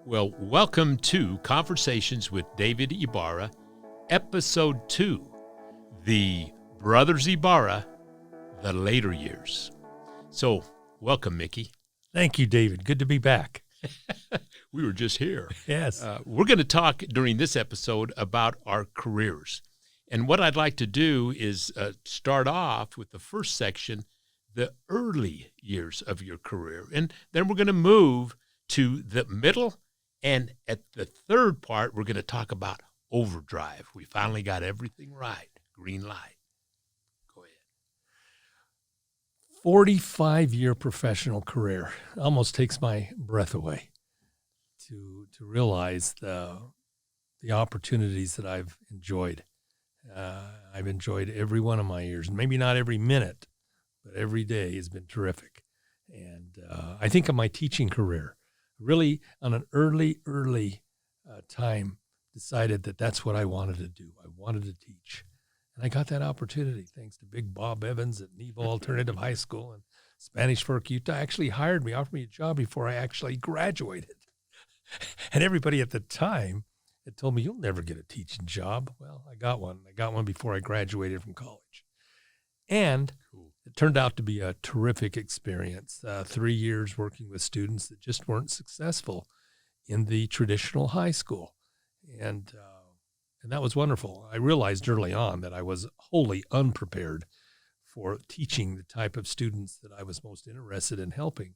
Well, welcome to Conversations with David Ibarra, Episode 2, The Brothers Ibarra, The Later Years. So, welcome, Mickey. Thank you, David. Good to be back. We were just here. Yes. We're going to talk during this episode about our careers. And what I'd like to do is start off with the first section, the early years of your career. And then we're going to move to the middle. And at the third part, we're going to talk about overdrive. We finally got everything right. Green light. Go ahead. 45-year professional career. Almost takes my breath away to realize the opportunities that I've enjoyed. I've enjoyed every one of my years. Maybe not every minute, but every day has been terrific. And I think of my teaching career. Really, on an early time, decided that that's what I wanted to do. I wanted to teach. And I got that opportunity thanks to Big Bob Evans at Nebo Alternative High School and Spanish Fork, Utah. Actually hired me, offered me a job before I actually graduated. And everybody at the time had told me, you'll never get a teaching job. Well, I got one. I got one before I graduated from college. And it turned out to be a terrific experience. 3 years working with students that just weren't successful in the traditional high school. And that was wonderful. I realized early on that I was wholly unprepared for teaching the type of students that I was most interested in helping.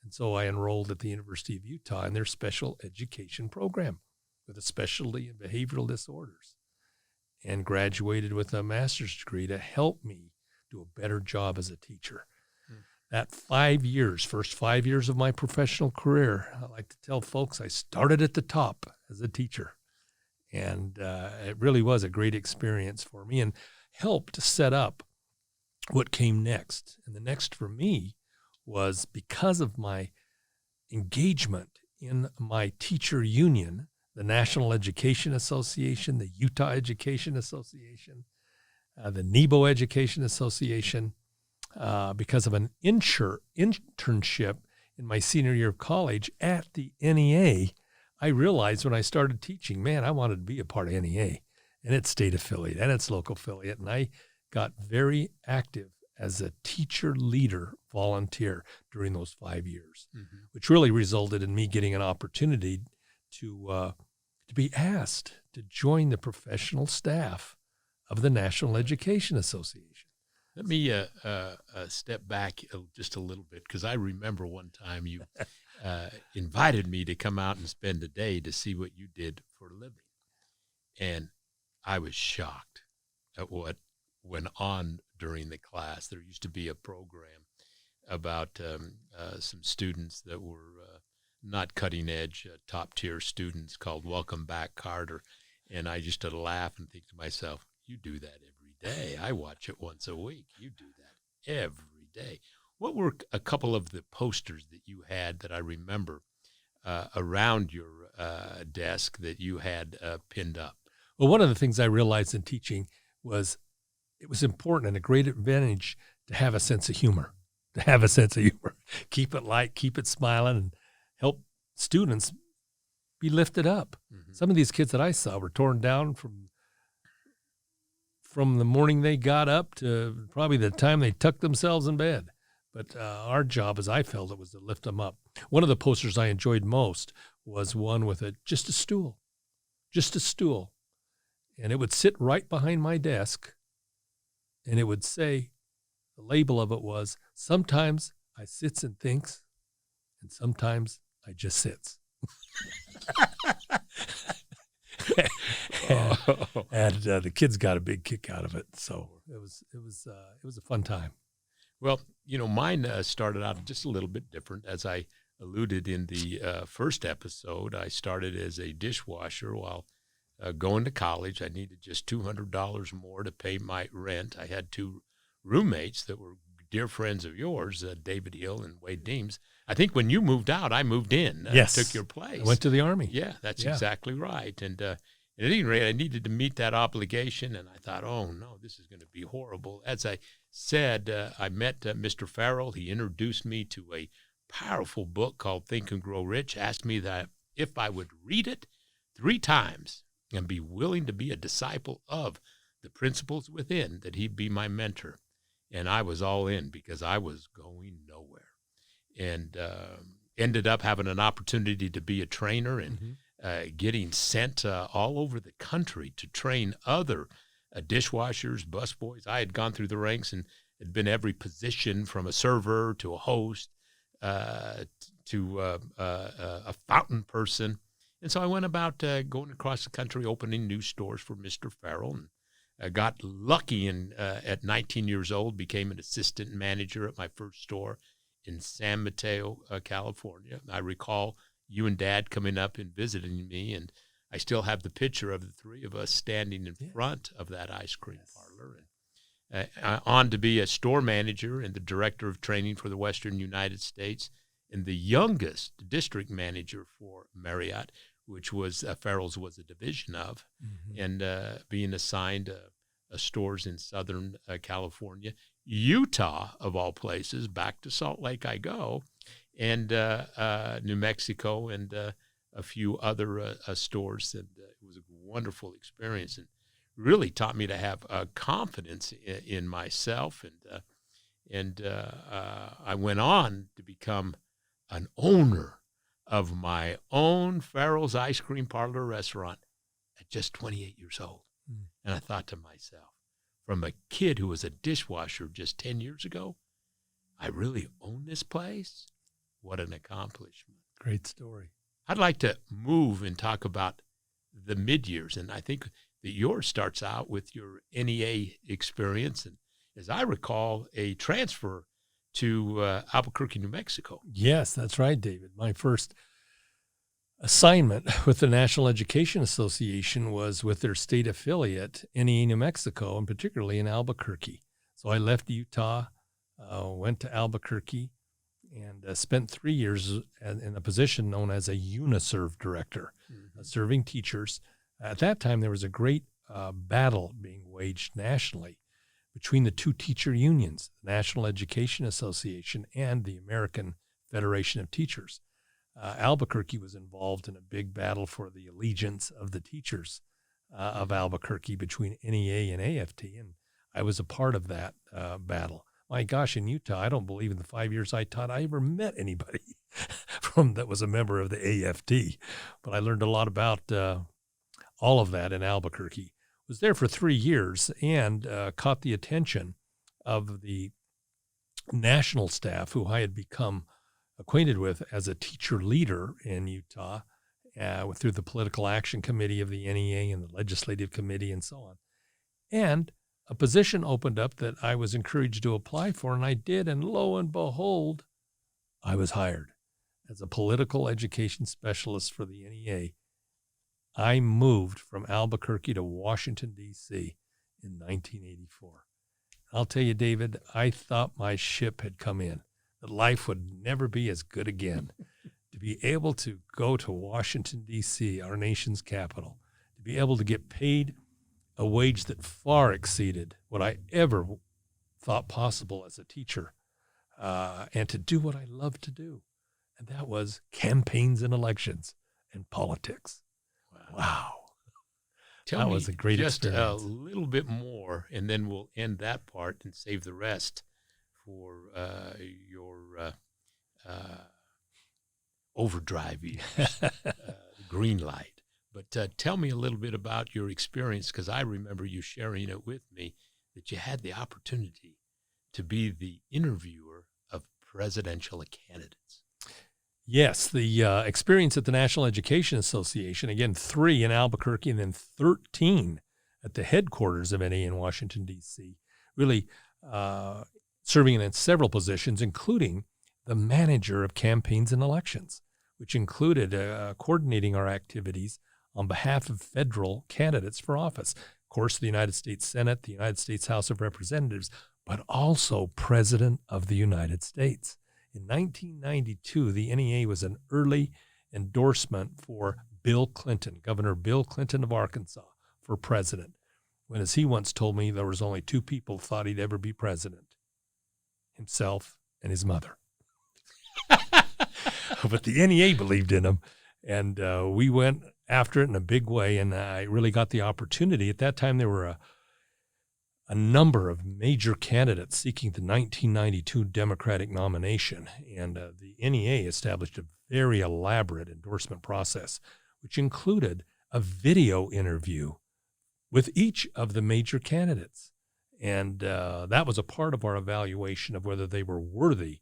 And so I enrolled at the University of Utah in their special education program with a specialty in behavioral disorders and graduated with a master's degree to help me do a better job as a teacher. That 5 years, first 5 years of my professional career, I like to tell folks I started at the top as a teacher. And it really was a great experience for me and helped set up what came next. And the next for me was because of my engagement in my teacher union, the National Education Association, the Utah Education Association, the Nebo Education Association, because of an internship in my senior year of college at the NEA, I realized when I started teaching, man, I wanted to be a part of NEA and its state affiliate and its local affiliate. And I got very active as a teacher leader volunteer during those 5 years, which really resulted in me getting an opportunity to be asked to join the professional staff of the National Education Association. Let me step back just a little bit, because I remember one time you invited me to come out and spend a day to see what you did for a living. And I was shocked at what went on during the class. There used to be a program about some students that were not cutting edge, top-tier students called Welcome Back Carter. And I just had to laugh and think to myself, you do that every day. I watch it once a week. You do that every day. What were a couple of the posters that you had that I remember around your desk that you had pinned up? Well, one of the things I realized in teaching was it was important and a great advantage to have a sense of humor, Keep it light, keep it smiling, and help students be lifted up. Some of these kids that I saw were torn down from the morning they got up to probably the time they tucked themselves in bed. But our job, as I felt it, was to lift them up. One of the posters I enjoyed most was one with just a stool. And it would sit right behind my desk, and it would say, the label of it was, sometimes I sits and thinks, and sometimes I just sits. and the kids got a big kick out of it. So it was a fun time. Well, mine started out just a little bit different. As I alluded in the first episode, I started as a dishwasher while going to college. I needed just $200 more to pay my rent. I had two roommates that were dear friends of yours, David Hill and Wade Deems. I think when you moved out, I moved in. Yes. Took your place. I went to the Army. Yeah, that's exactly right. And at any rate, I needed to meet that obligation, and I thought, oh, no, this is going to be horrible. As I said, I met Mr. Farrell. He introduced me to a powerful book called Think and Grow Rich, asked me that if I would read it 3 times and be willing to be a disciple of the principles within, that he'd be my mentor. And I was all in because I was going nowhere. And ended up having an opportunity to be a trainer and getting sent all over the country to train other dishwashers, busboys. I had gone through the ranks and had been every position from a server to a host to a fountain person. And so I went about going across the country, opening new stores for Mr. Farrell. And I got lucky and at 19 years old, became an assistant manager at my first store in San Mateo, California. I recall you and Dad coming up and visiting me, and I still have the picture of the 3 of us standing in front of that ice cream parlor. And on to be a store manager and the director of training for the Western United States, and the youngest district manager for Marriott, which was Farrell's was a division of, and being assigned stores in Southern California, Utah, of all places, back to Salt Lake I go, and New Mexico, and a few other stores. And it was a wonderful experience and really taught me to have confidence in myself. And I went on to become an owner of my own Farrell's Ice Cream Parlor restaurant at just 28 years old. And I thought to myself, from a kid who was a dishwasher just 10 years ago, I really own this place? What an accomplishment. Great story. I'd like to move and talk about the mid-years, and I think that yours starts out with your NEA experience, and as I recall, a transfer to Albuquerque, New Mexico. Yes, that's right, David. My first assignment with the National Education Association was with their state affiliate, NEA New Mexico, and particularly in Albuquerque. So I left Utah, went to Albuquerque, and spent 3 years in a position known as a UNISERV director, serving teachers. At that time, there was a great battle being waged nationally between the 2 teacher unions, the National Education Association and the American Federation of Teachers. Albuquerque was involved in a big battle for the allegiance of the teachers of Albuquerque between NEA and AFT, and I was a part of that battle. My gosh, in Utah, I don't believe in the 5 years I taught I ever met anybody that was a member of the AFT, but I learned a lot about all of that in Albuquerque. Was there for 3 years and caught the attention of the national staff who I had become acquainted with as a teacher leader in Utah through the Political Action Committee of the NEA and the Legislative Committee and so on. And a position opened up that I was encouraged to apply for, and I did, and lo and behold, I was hired as a political education specialist for the NEA. I moved from Albuquerque to Washington, D.C. in 1984. I'll tell you, David, I thought my ship had come in, that life would never be as good again. To be able to go to Washington, D.C., our nation's capital, to be able to get paid a wage that far exceeded what I ever thought possible as a teacher, and to do what I love to do. And that was campaigns and elections and politics. Wow. That was a great just experience. A little bit more, and then we'll end that part and save the rest for your overdrive years, green light. But tell me a little bit about your experience, because I remember you sharing it with me, that you had the opportunity to be the interviewer of presidential candidates. Yes, the experience at the National Education Association, again, 3 in Albuquerque and then 13 at the headquarters of NEA in Washington, D.C., really serving in several positions, including the manager of campaigns and elections, which included coordinating our activities on behalf of federal candidates for office. Of course, the United States Senate, the United States House of Representatives, but also President of the United States. In 1992, the NEA was an early endorsement for Bill Clinton, Governor Bill Clinton of Arkansas, for president, when, as he once told me, there was only 2 people who thought he'd ever be president, himself and his mother. But the NEA believed in him, And we went after it in a big way, and I really got the opportunity. At that time, there were a number of major candidates seeking the 1992 Democratic nomination, and the NEA established a very elaborate endorsement process, which included a video interview with each of the major candidates. And that was a part of our evaluation of whether they were worthy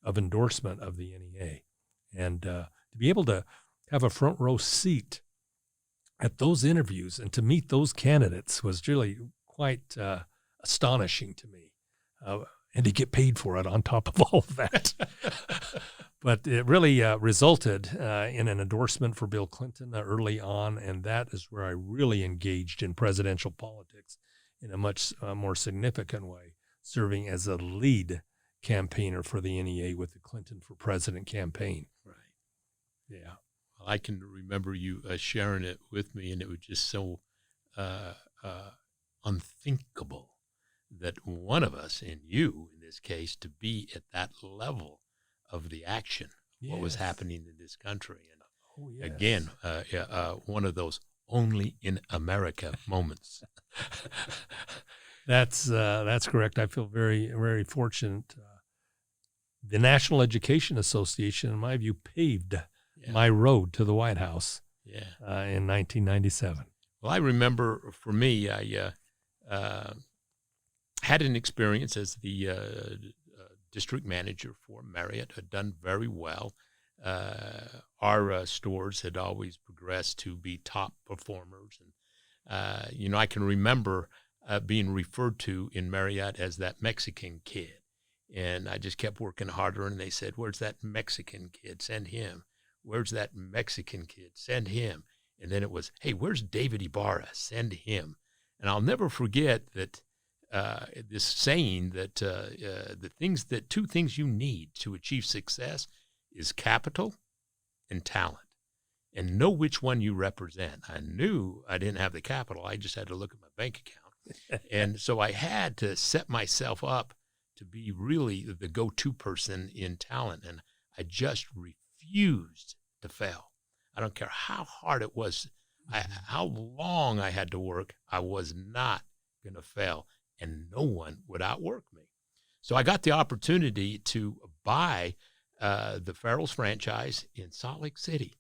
of endorsement of the NEA. And to be able to have a front row seat at those interviews and to meet those candidates was really quite astonishing to me, and to get paid for it on top of all of that. But it really resulted in an endorsement for Bill Clinton early on, and that is where I really engaged in presidential politics in a much more significant way, serving as a lead campaigner for the NEA with the Clinton for President campaign. Right. Yeah. Well, I can remember you sharing it with me, and it was just so unthinkable that one of us, and you in this case, to be at that level of the action, what was happening in this country. And again, one of those only in America moments. That's correct. I feel very, very fortunate. The National Education Association, in my view, paved my road to the White House in 1997. Well, I remember for me, I had an experience as the district manager for Marriott, had done very well. Our stores had always progressed to be top performers. And, I can remember being referred to in Marriott as that Mexican kid. And I just kept working harder, and they said, "Where's that Mexican kid? Send him. Where's that Mexican kid? Send him." And then it was, "Hey, where's David Ibarra? Send him." And I'll never forget that this saying that two things you need to achieve success is capital and talent, and know which one you represent. I knew I didn't have the capital. I just had to look at my bank account. And so I had to set myself up to be really the go-to person in talent. And I just refused to fail. I don't care how hard it was, how long I had to work, I was not going to fail, and no one would outwork me. So I got the opportunity to buy the Farrell's franchise in Salt Lake City,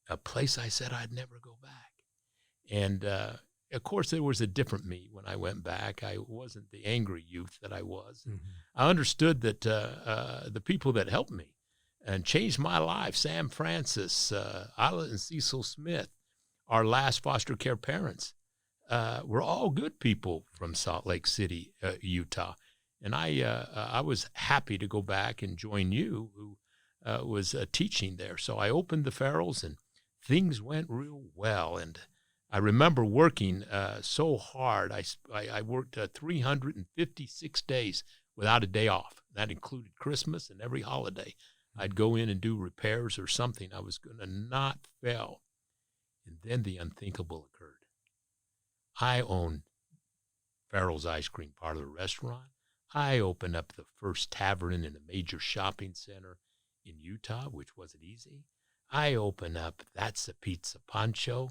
a place I said I'd never go back. And of course, there was a different me when I went back. I wasn't the angry youth that I was. Mm-hmm. I understood that the people that helped me and changed my life, Sam Francis, Isla and Cecil Smith, our last foster care parents, were all good people from Salt Lake City, Utah. And I was happy to go back and join you, who was teaching there. So I opened the Farrells, and things went real well. And I remember working so hard. I worked 356 days without a day off. That included Christmas and every holiday. I'd go in and do repairs or something. I was going to not fail. And then the unthinkable occurred. I owned Farrell's Ice Cream Parlor restaurant. I opened up the first tavern in a major shopping center in Utah, which wasn't easy. I opened up That's a Pizza Pancho.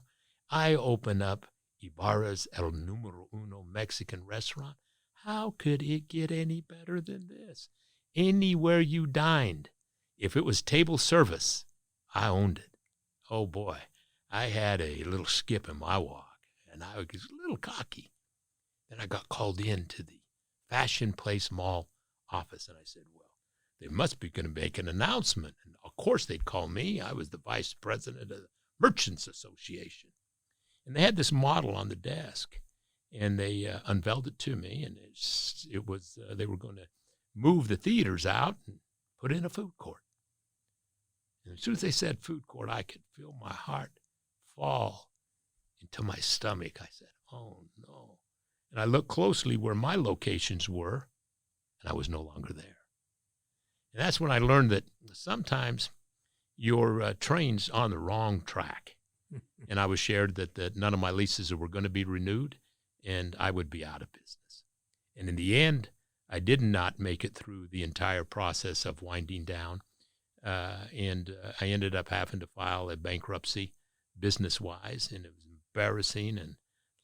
I opened up Ibarra's El Numero Uno Mexican restaurant. How could it get any better than this? Anywhere you dined, if it was table service, I owned it. Oh boy, I had a little skip in my walk, and I was a little cocky. Then I got called into the Fashion Place Mall office, and I said, well, they must be going to make an announcement. And of course they'd call me. I was the vice president of the Merchants Association. And they had this model on the desk, and they unveiled it to me, and it was they were going to move the theaters out and put in a food court. And as soon as they said food court, I could feel my heart fall into my stomach. I said, oh, no. And I looked closely where my locations were, and I was no longer there. And that's when I learned that sometimes your train's on the wrong track. And I was shared that none of my leases were going to be renewed, and I would be out of business. And in the end, I did not make it through the entire process of winding down. and I ended up having to file a bankruptcy business-wise, and it was embarrassing and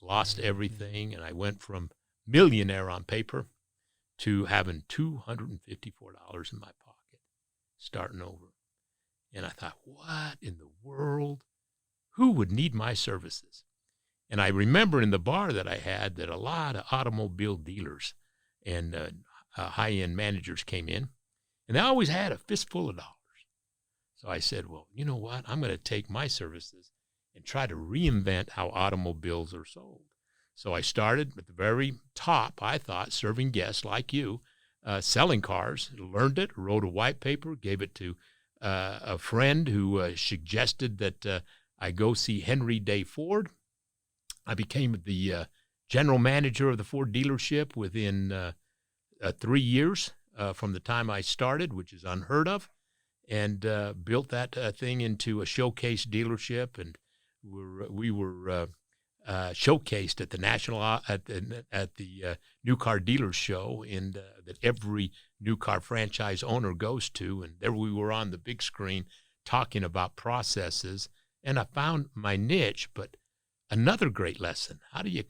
lost everything. And I went from millionaire on paper to having $254 in my pocket, starting over. And I thought, what in the world? Who would need my services? And I remember in the bar that I had that a lot of automobile dealers and high-end managers came in, and they always had a fistful of dollars. So I said, well, you know what? I'm going to take my services and try to reinvent how automobiles are sold. So I started at the very top, I thought, serving guests like you, selling cars, learned it, wrote a white paper, gave it to a friend who suggested that I go see Henry Day Ford. I became the general manager of the Ford dealership within 3 years from the time I started, which is unheard of, and built that thing into a showcase dealership. And we were showcased at the national at the new car dealers show, and that every new car franchise owner goes to. And there we were on the big screen talking about processes, and I found my niche. But another great lesson: how do you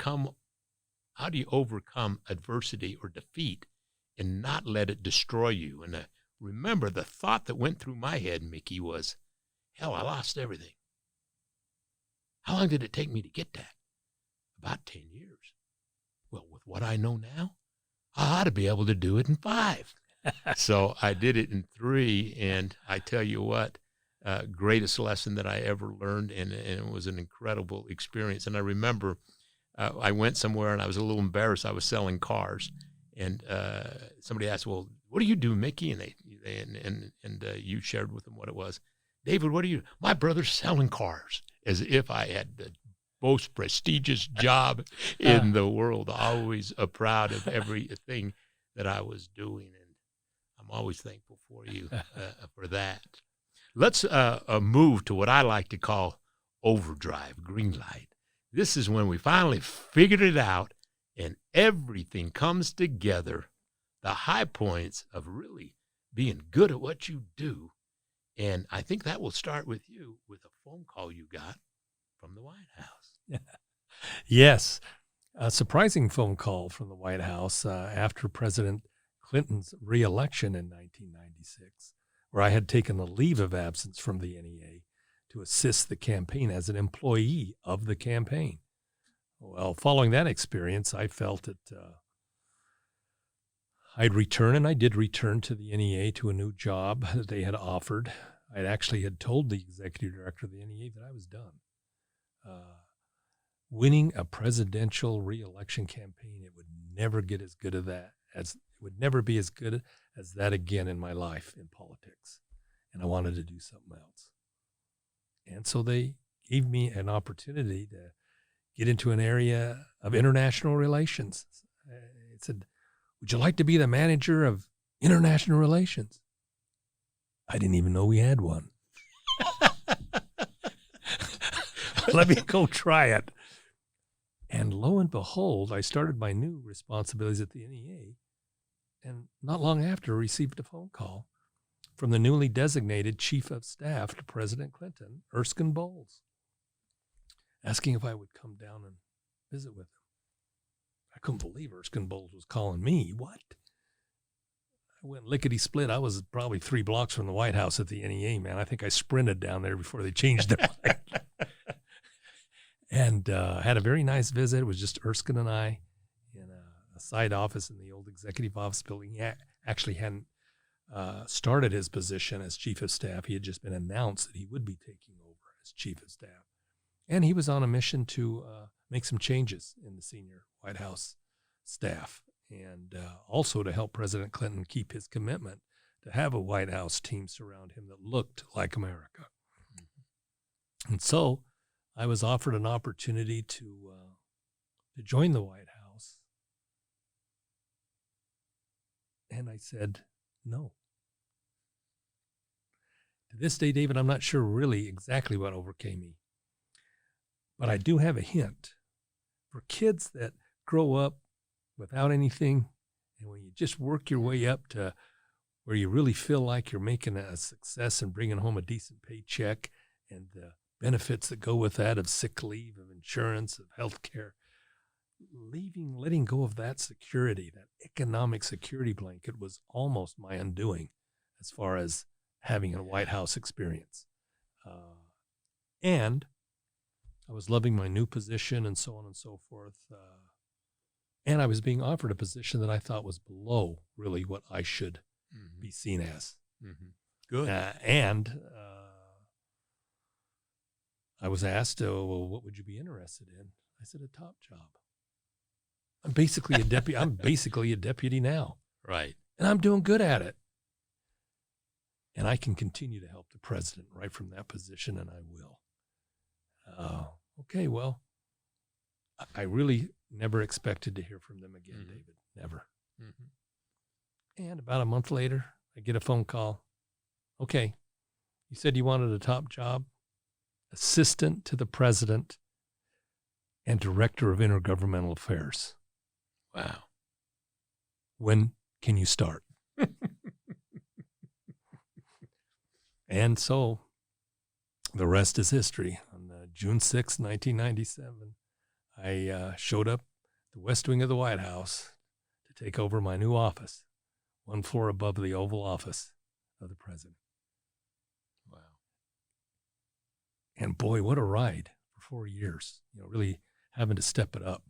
overcome adversity or defeat and not let it destroy you? And remember, the thought that went through my head, Mickey, was, hell, I lost everything. How long did it take me to get that? About 10 years. Well, with what I know now, I ought to be able to do it in 5. So I did it in 3, and I tell you what, greatest lesson that I ever learned, and it was an incredible experience. And I remember I went somewhere, and I was a little embarrassed. I was selling cars, and somebody asked, well, what do you do, Mickey? And you shared with them what it was. David, what do you do? My brother's selling cars, as if I had the most prestigious job in the world, always proud of everything that I was doing. And I'm always thankful for you for that. Let's move to what I like to call overdrive, green light. This is when we finally figured it out and everything comes together, the high points of really being good at what you do. And I think that will start with you, with a phone call you got from the White House. Yes, a surprising phone call from the White House after President Clinton's reelection in 1996, where I had taken a leave of absence from the NEA to assist the campaign as an employee of the campaign. Well, following that experience, I felt that I'd return, and I did return to the NEA to a new job that they had offered. I actually had told the executive director of the NEA that I was done. Winning a presidential re-election campaign, it would never get as good of that as it would never be as good as that again in my life in politics. And I wanted to do something else. And so they gave me an opportunity to get into an area of international relations. It said, would you like to be the manager of international relations? I didn't even know we had one. Let me go try it. And lo and behold, I started my new responsibilities at the NEA. And not long after, received a phone call from the newly designated Chief of Staff to President Clinton, Erskine Bowles, asking if I would come down and visit with him. I couldn't believe Erskine Bowles was calling me. What? I went lickety-split. I was probably 3 blocks from the White House at the NEA, man. I think I sprinted down there before they changed their mind. And had a very nice visit. It was just Erskine and I in a side office in the old executive office building. He actually hadn't started his position as Chief of Staff. He had just been announced that he would be taking over as Chief of Staff. And he was on a mission to make some changes in the senior White House staff, and also to help President Clinton keep his commitment to have a White House team surround him that looked like America. Mm-hmm. And so I was offered an opportunity to join the White House, and I said no. To this day, David, I'm not sure really exactly what overcame me, but I do have a hint. For kids that grow up without anything, and when you just work your way up to where you really feel like you're making a success and bringing home a decent paycheck and the benefits that go with that of sick leave, of insurance, of health care. Letting go of that security, that economic security blanket was almost my undoing as far as having a White House experience. And I was loving my new position and so on and so forth. And I was being offered a position that I thought was below really what I should be seen as. Good. And I was asked, well, what would you be interested in? I said, a top job. I'm basically a deputy. I'm basically a deputy now. Right. And I'm doing good at it. And I can continue to help the president right from that position, and I will. Okay, well, I really never expected to hear from them again, David. Never. And about a month later, I get a phone call. Okay, you said you wanted a top job, assistant to the president and director of intergovernmental affairs. Wow. When can you start? And so the rest is history. On June 6, 1997, I showed up at the West Wing of the White House to take over my new office, one floor above the Oval Office of the president. Wow. And boy, what a ride for 4 years, really having to step it up.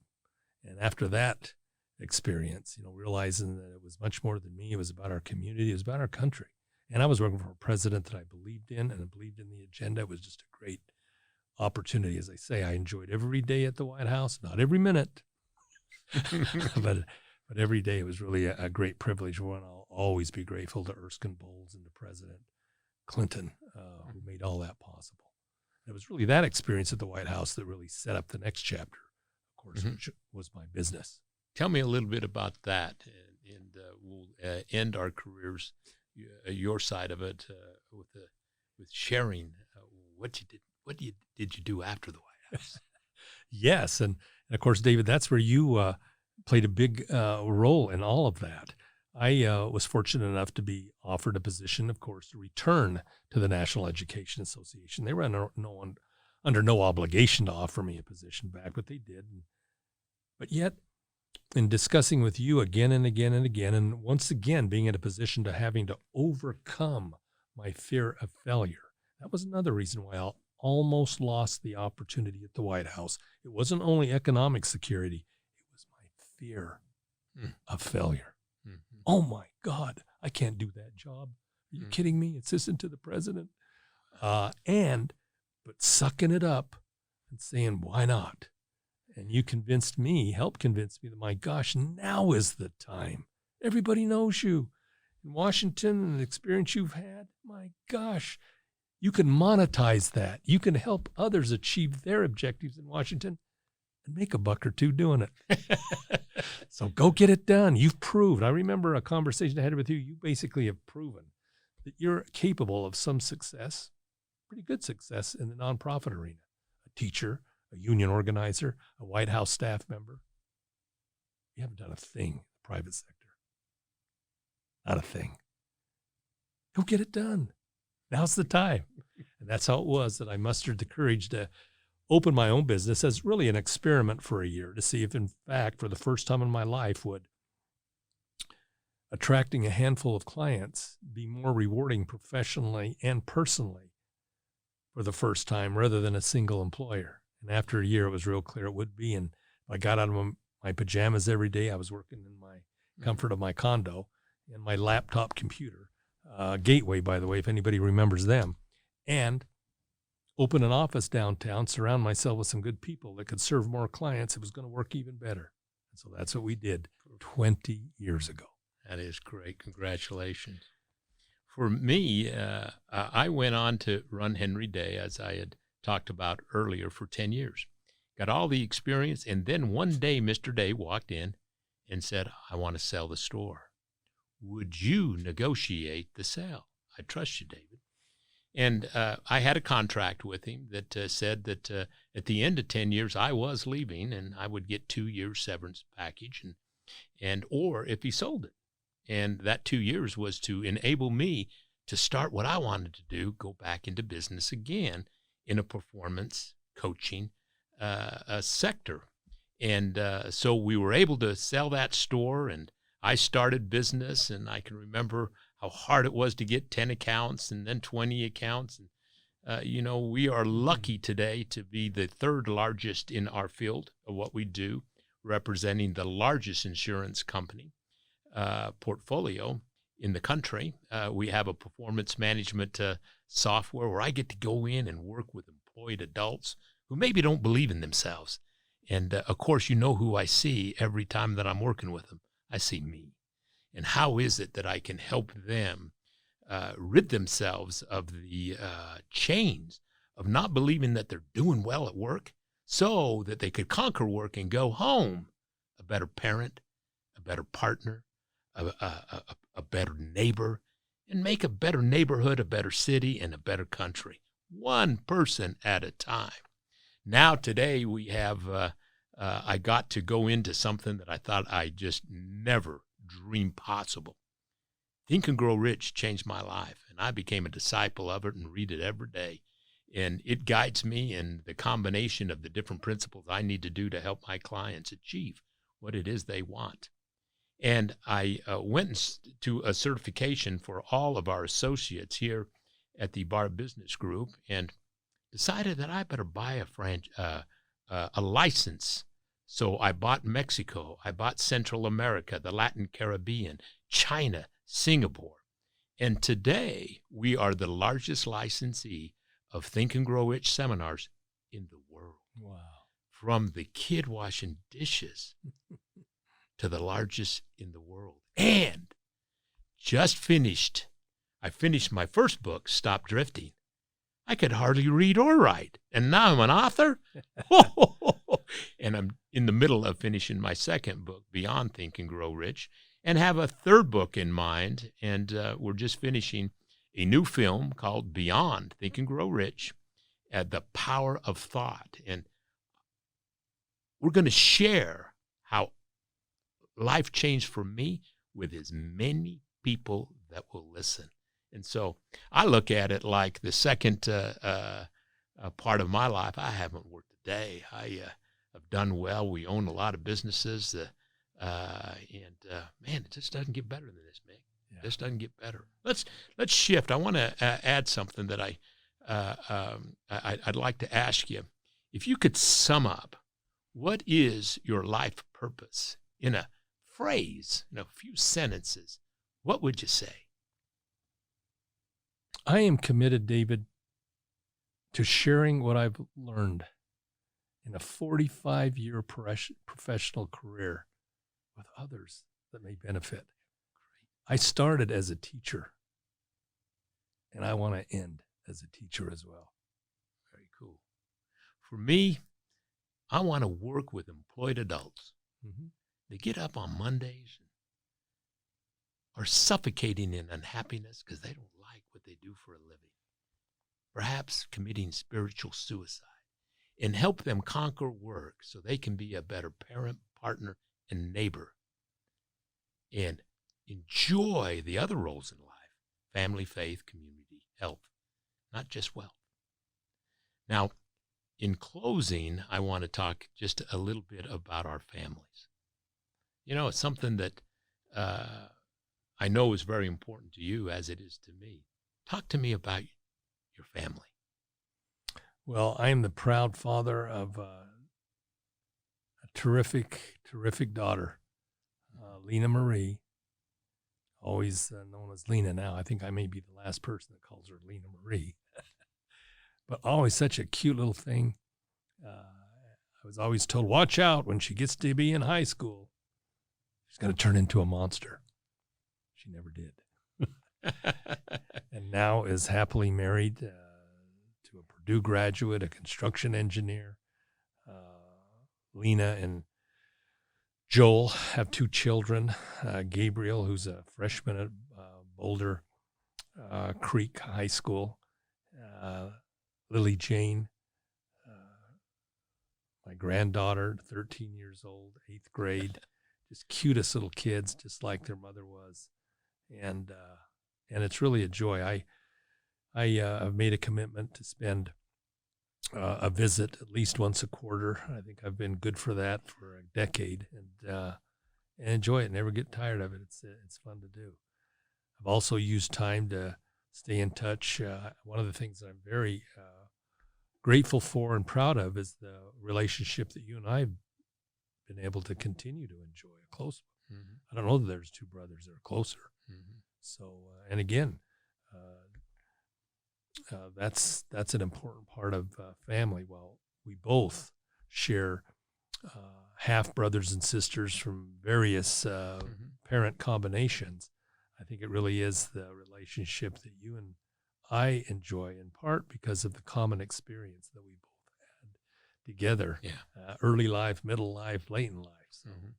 And after that experience, realizing that it was much more than me. It was about our community. It was about our country. And I was working for a president that I believed in and I believed in the agenda. It was just a great opportunity. As I say, I enjoyed every day at the White House, not every minute, but every day. It was really a great privilege. One, I'll always be grateful to Erskine Bowles and to President Clinton, who made all that possible. It was really that experience at the White House that really set up the next chapter, of course, which was my business. Tell me a little bit about that, and we'll end our careers, your side of it, with sharing what you did. What did you do after the White House? Yes, and of course, David, that's where you played a big role in all of that. I was fortunate enough to be offered a position, of course, to return to the National Education Association. They were under no obligation to offer me a position back, but they did. But yet, in discussing with you again and again and again, and once again being in a position to having to overcome my fear of failure, that was another reason why I almost lost the opportunity at the White House. It wasn't only economic security, it was my fear of failure. Oh my God, I can't do that job. Are you kidding me? Assistant to the president. But sucking it up and saying, why not? And you helped convince me that, my gosh, now is the time. Everybody knows you. In Washington and the experience you've had, my gosh, you can monetize that. You can help others achieve their objectives in Washington and make a buck or two doing it. So go get it done. You've proved. I remember a conversation I had with you. You basically have proven that you're capable of some success, pretty good success in the nonprofit arena. A teacher, a union organizer, a White House staff member. You haven't done a thing in the private sector. Not a thing. Go get it done. Now's the time. And that's how it was that I mustered the courage to open my own business as really an experiment for a year to see if, in fact, for the first time in my life, would attracting a handful of clients be more rewarding professionally and personally for the first time rather than a single employer. And after a year, it was real clear it would be. And I got out of my pajamas every day. I was working in my comfort of my condo and my laptop computer, Gateway, by the way, if anybody remembers them, and open an office downtown, surround myself with some good people that could serve more clients. It was going to work even better. And so that's what we did 20 years ago. That is great. Congratulations. For me, I went on to run Henry Day, as I had talked about earlier, for 10 years. Got all the experience, and then one day Mr. Day walked in and said, I want to sell the store. Would you negotiate the sale? I trust you, David. And I had a contract with him that said that at the end of 10 years, I was leaving, and I would get 2 years severance package, or if he sold it. And that 2 years was to enable me to start what I wanted to do, go back into business again in a performance coaching sector. And so we were able to sell that store, and I started business, and I can remember how hard it was to get 10 accounts and then 20 accounts. And, we are lucky today to be the third largest in our field of what we do, representing the largest insurance company portfolio in the country. We have a performance management software where I get to go in and work with employed adults who maybe don't believe in themselves. And of course, you know who I see every time that I'm working with them. I see me. And how is it that I can help them rid themselves of the chains of not believing that they're doing well at work, so that they could conquer work and go home a better parent, a better partner, a better neighbor, and make a better neighborhood, a better city, and a better country, one person at a time. Now today we have, I got to go into something that I thought I just never dreamed possible. Think and Grow Rich changed my life, and I became a disciple of it and read it every day. And it guides me in the combination of the different principles I need to do to help my clients achieve what it is they want. And I went to a certification for all of our associates here at the Ibarra Business Group and decided that I better buy a license. So I bought Mexico, I bought Central America, the Latin Caribbean, China, Singapore. And today we are the largest licensee of Think and Grow Rich seminars in the world. Wow. From the kid washing dishes to the largest in the world. And I finished my first book, Stop Drifting. I could hardly read or write. And now I'm an author. And I'm in the middle of finishing my second book, Beyond Think and Grow Rich, and have a third book in mind. And we're just finishing a new film called Beyond Think and Grow Rich, The Power of Thought. And we're going to share how life changed for me with as many people that will listen. And so I look at it like the second part of my life. I haven't worked a day. I have done well. We own a lot of businesses. Man, it just doesn't get better than this, Mick. Yeah. It just doesn't get better. Let's shift. I want to add something that I'd like to ask you. If you could sum up, what is your life purpose in a phrase, in a few sentences, what would you say? I am committed, David, to sharing what I've learned in a 45-year professional career with others that may benefit. I started as a teacher, and I want to end as a teacher as well. Very cool. For me, I want to work with employed adults. Mm-hmm. They get up on Mondays and are suffocating in unhappiness because they don't like what they do for a living, perhaps committing spiritual suicide, and help them conquer work so they can be a better parent, partner, and neighbor, and enjoy the other roles in life: family, faith, community, health, not just wealth. Now, in closing, I want to talk just a little bit about our families. It's something that I know is very important to you, as it is to me. Talk to me about your family. Well, I am the proud father of a terrific, terrific daughter, Lena Marie, always known as Lena now. I think I may be the last person that calls her Lena Marie. But always such a cute little thing. I was always told, watch out when she gets to be in high school. She's going to turn into a monster. She never did. And now is happily married to a Purdue graduate, a construction engineer. Lena and Joel have 2 children. Gabriel, who's a freshman at Boulder Creek High School. Lily Jane, my granddaughter, 13 years old, 8th grade. Just cutest little kids, just like their mother was. and it's really a joy. I've made a commitment to spend a visit at least once a quarter. I think I've been good for that for a decade, and enjoy it. Never get tired of it. It's fun to do. I've also used time to stay in touch. One of the things that I'm very grateful for and proud of is the relationship that you and I have been able to continue to enjoy, a close one. Mm-hmm. I don't know that there's two brothers that are closer. Mm-hmm. So, and again, that's an important part of family. While we both share half brothers and sisters from various Mm-hmm. parent combinations, I think it really is the relationship that you and I enjoy, in part because of the common experience that we both had together. Yeah. Early life, middle life, late in life. So Mm-hmm.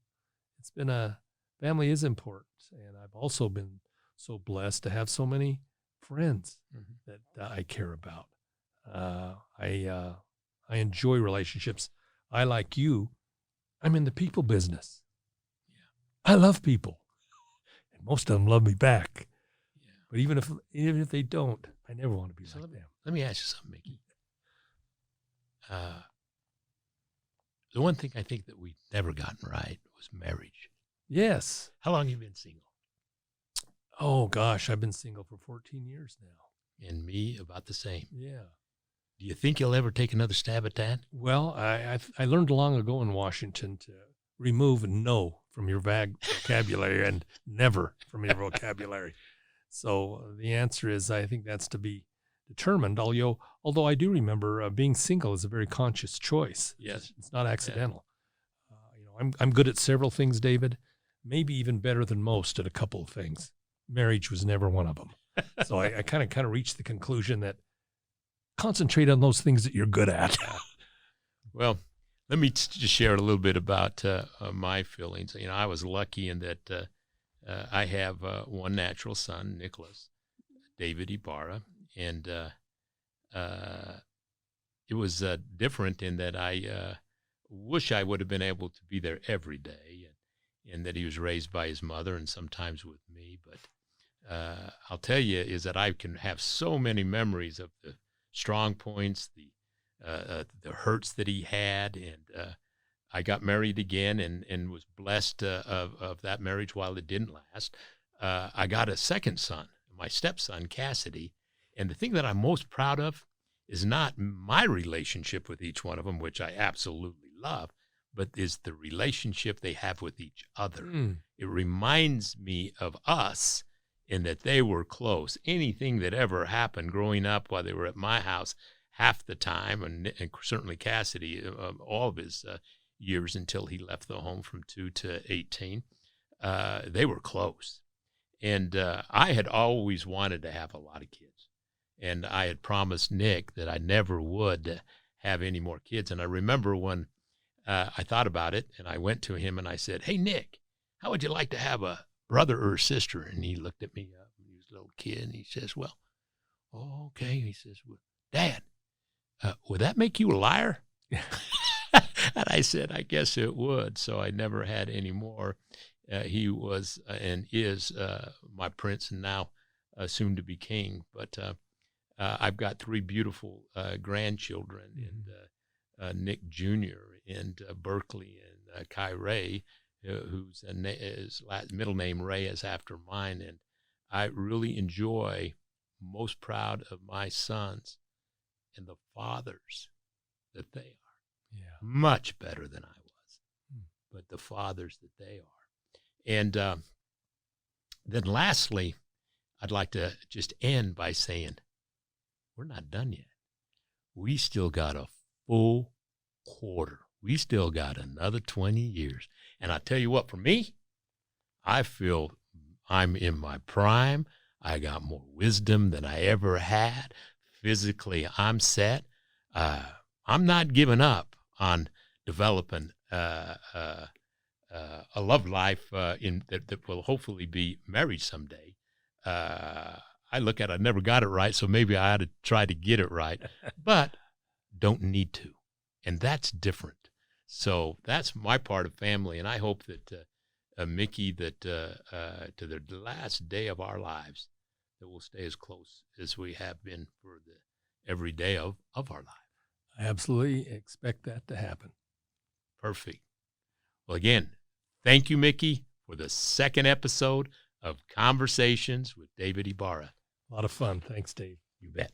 it's been family is important. And I've also been so blessed to have so many friends Mm-hmm. that I care about. I enjoy relationships. I, like you, I'm in the people business. Yeah. I love people, and most of them love me back. Yeah. But even if they don't, I never want to be like them. Let me ask you something, Mickey. The one thing I think that we've never gotten right was marriage. Yes. How long have you been single? Oh gosh, I've been single for 14 years now. And me, about the same. Yeah. Do you think you'll ever take another stab at that? Well, I learned long ago in Washington to remove no from your vocabulary and never from your vocabulary. So the answer is, I think that's to be determined. Although I do remember being single is a very conscious choice. Yes. It's not accidental. Yeah. I'm good at several things, David. Maybe even better than most at a couple of things. Marriage was never one of them. So I kind of reached the conclusion that concentrate on those things that you're good at. Well, let me just share a little bit about my feelings. I was lucky in that I have one natural son, Nicholas, David Ibarra, and it was different in that I wish I would have been able to be there every day, and that he was raised by his mother and sometimes with me. But I'll tell you is that I can have so many memories of the strong points, the hurts that he had, and I got married again and was blessed of that marriage while it didn't last. I got a second son, my stepson, Cassidy, and the thing that I'm most proud of is not my relationship with each one of them, which I absolutely love, but is the relationship they have with each other. Mm. It reminds me of us in that they were close. Anything that ever happened growing up while they were at my house half the time, and certainly Cassidy, all of his years until he left the home from 2 to 18, they were close. And I had always wanted to have a lot of kids. And I had promised Nick that I never would have any more kids. And I remember when I thought about it, and I went to him and I said, "Hey, Nick, how would you like to have a brother or a sister?" And he looked at me, he was a little kid, and he says, "Well, oh, okay." He says, "Well, Dad, would that make you a liar?" And I said, "I guess it would." So I never had any more. He was and is my prince, and now soon to be king. But I've got 3 beautiful grandchildren, and Nick Jr. and Berkeley and Kai Ray, whose his middle name Ray is after mine. And I really enjoy, most proud of my sons and the fathers that they are. Yeah. Much better than I was, but the fathers that they are. And then lastly, I'd like to just end by saying, we're not done yet. We still got a full quarter. We still got another 20 years. And I tell you what, for me, I feel I'm in my prime. I got more wisdom than I ever had. Physically, I'm set. I'm not giving up on developing a love life that will hopefully be marriage someday. I look at it, I never got it right, so maybe I ought to try to get it right, but don't need to. And that's different. So that's my part of family, and I hope that Mickey, that to the last day of our lives, that we'll stay as close as we have been for the every day of our life. I absolutely expect that to happen. Perfect. Well, again, thank you, Mickey, for the second episode of Conversations with David Ibarra. A lot of fun. Thanks, Dave. You bet.